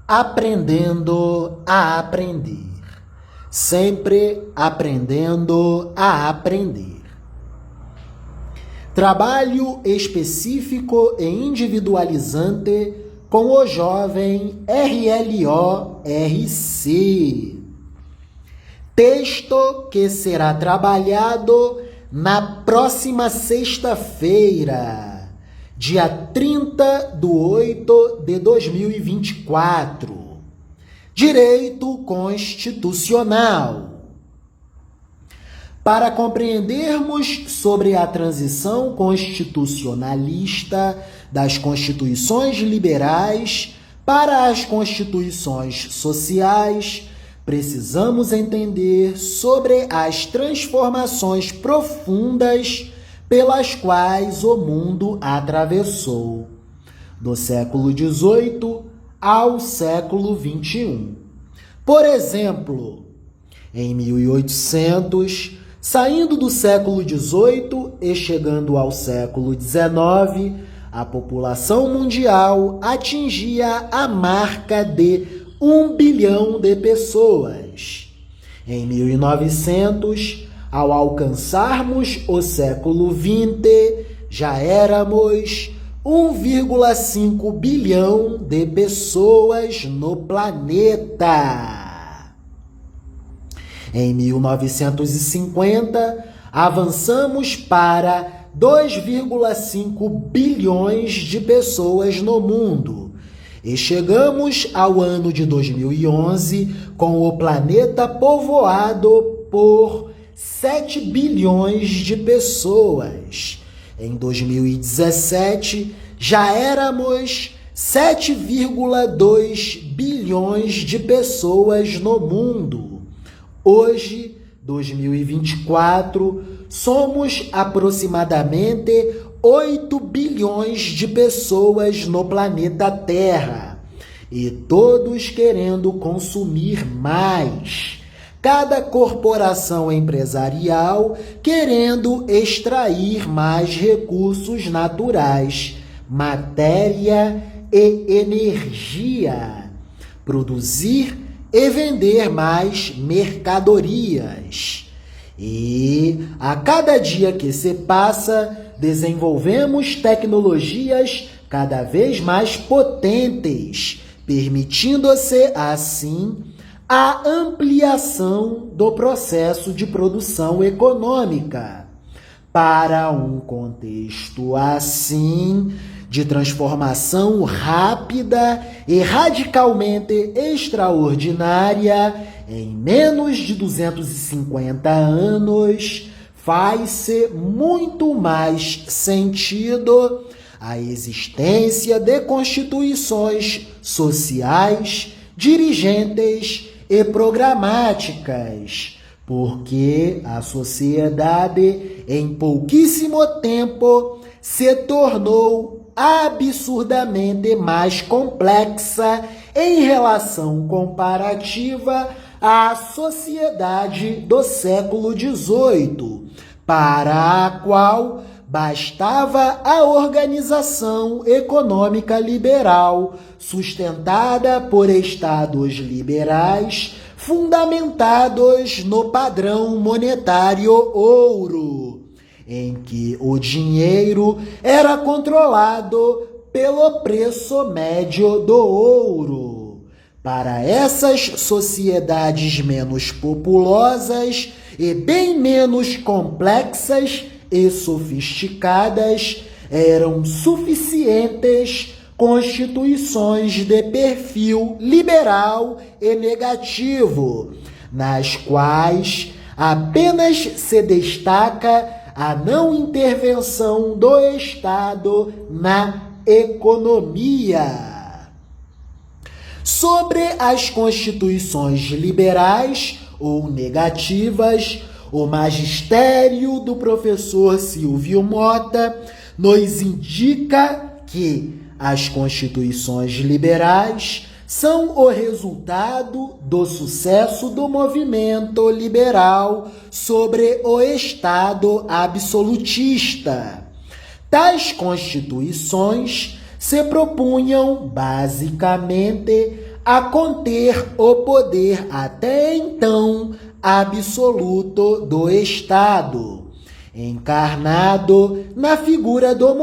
Aprendendo a aprender. Sempre aprendendo a aprender. Trabalho específico e individualizante com o jovem RLORC. Texto que será trabalhado na próxima sexta-feira, dia 30/8/2024. Direito Constitucional. Para compreendermos sobre a transição constitucionalista das constituições liberais para as constituições sociais, precisamos entender sobre as transformações profundas pelas quais o mundo atravessou, do século XVIII ao século XXI. Por exemplo, em 1800, saindo do século XVIII e chegando ao século XIX, a população mundial atingia a marca de 1 bilhão de pessoas. Em 1900, ao alcançarmos o século XX, já éramos 1,5 bilhão de pessoas no planeta. Em 1950, avançamos para 2,5 bilhões de pessoas no mundo e chegamos ao ano de 2011 com o planeta povoado por 7 bilhões de pessoas. Em 2017, já éramos 7,2 bilhões de pessoas no mundo. Hoje, 2024, somos aproximadamente 8 bilhões de pessoas no planeta Terra. E todos querendo consumir mais. Cada corporação empresarial querendo extrair mais recursos naturais, matéria e energia, produzir e vender mais mercadorias. E a cada dia que se passa, desenvolvemos tecnologias cada vez mais potentes, permitindo-se assim a ampliação do processo de produção econômica. Para um contexto assim, de transformação rápida e radicalmente extraordinária, em menos de 250 anos, faz-se muito mais sentido a existência de constituições sociais, dirigentes e programáticas, porque a sociedade, em pouquíssimo tempo, se tornou absurdamente mais complexa em relação comparativa à sociedade do século XVIII, para a qual bastava a organização econômica liberal, sustentada por estados liberais, fundamentados no padrão monetário ouro, em que o dinheiro era controlado pelo preço médio do ouro. Para essas sociedades menos populosas e bem menos complexas e sofisticadas, eram suficientes constituições de perfil liberal e negativo, nas quais apenas se destaca a não intervenção do Estado na economia. Sobre as constituições liberais ou negativas, o magistério do professor Silvio Mota nos indica que as constituições liberais são o resultado do sucesso do movimento liberal sobre o Estado absolutista. Tais constituições se propunham, basicamente, a conter o poder até então absoluto do Estado, encarnado na figura do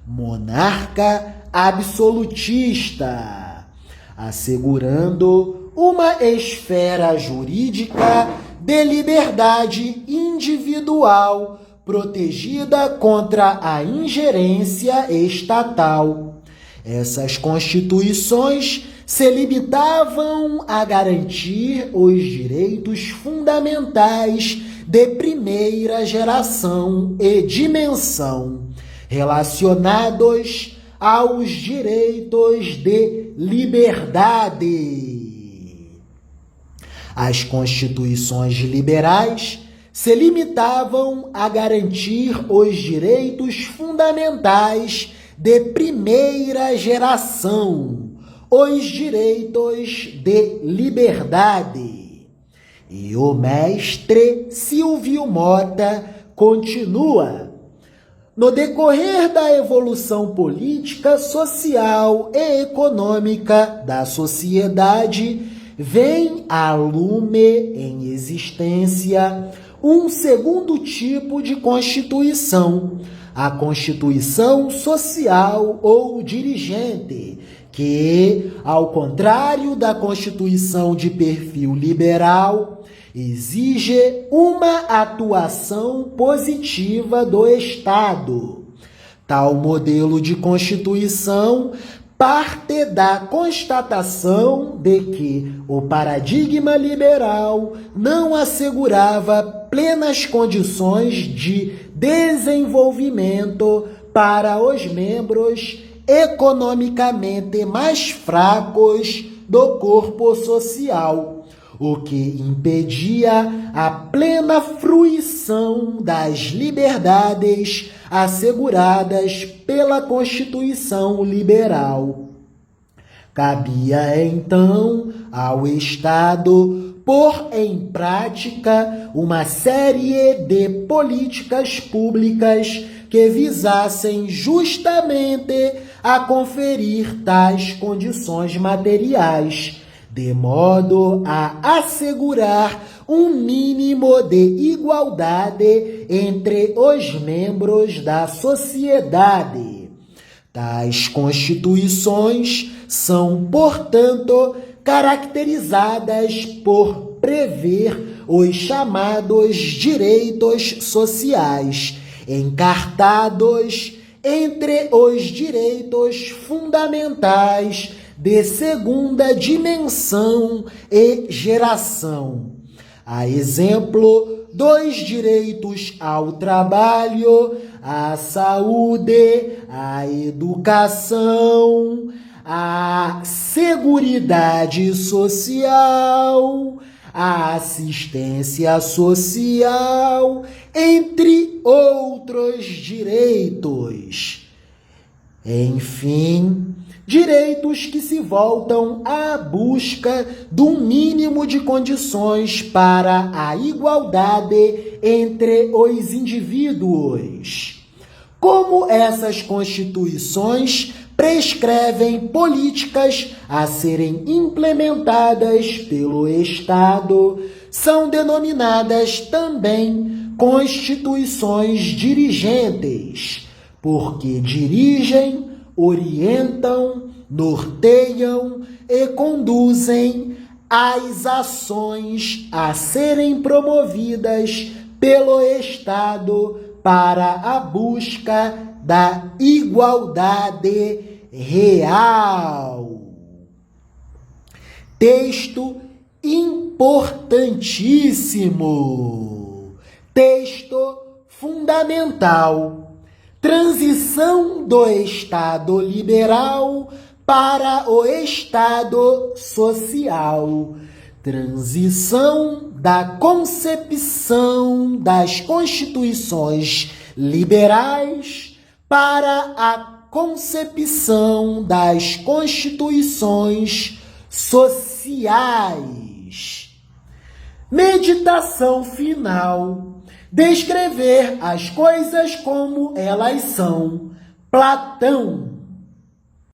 monarca absolutista, assegurando uma esfera jurídica de liberdade individual protegida contra a ingerência estatal. Essas constituições se limitavam a garantir os direitos fundamentais de primeira geração e dimensão, relacionados aos direitos de liberdade. As constituições liberais se limitavam a garantir os direitos fundamentais de primeira geração, os direitos de liberdade. E o mestre Silvio Mota continua: no decorrer da evolução política, social e econômica da sociedade, vem a lume em existência um segundo tipo de constituição, a constituição social ou dirigente, que, ao contrário da constituição de perfil liberal, exige uma atuação positiva do Estado. Tal modelo de constituição parte da constatação de que o paradigma liberal não assegurava plenas condições de desenvolvimento para os membros economicamente mais fracos do corpo social, o que impedia a plena fruição das liberdades asseguradas pela Constituição Liberal. Cabia, então, ao Estado pôr em prática uma série de políticas públicas que visassem justamente a conferir tais condições materiais, de modo a assegurar um mínimo de igualdade entre os membros da sociedade. Tais constituições são, portanto, caracterizadas por prever os chamados direitos sociais, encartados entre os direitos fundamentais de segunda dimensão e geração. A exemplo dos direitos ao trabalho, à saúde, à educação, à seguridade social, à assistência social, entre outros direitos. Enfim, direitos que se voltam à busca de um mínimo de condições para a igualdade entre os indivíduos. Como essas constituições prescrevem políticas a serem implementadas pelo Estado, são denominadas também constituições dirigentes, porque dirigem, orientam, norteiam e conduzem as ações a serem promovidas pelo Estado para a busca da igualdade real. Texto importantíssimo. Texto fundamental. Transição do Estado liberal para o Estado social. Transição da concepção das constituições liberais para a concepção das constituições sociais. Meditação final. Descrever as coisas como elas são. Platão.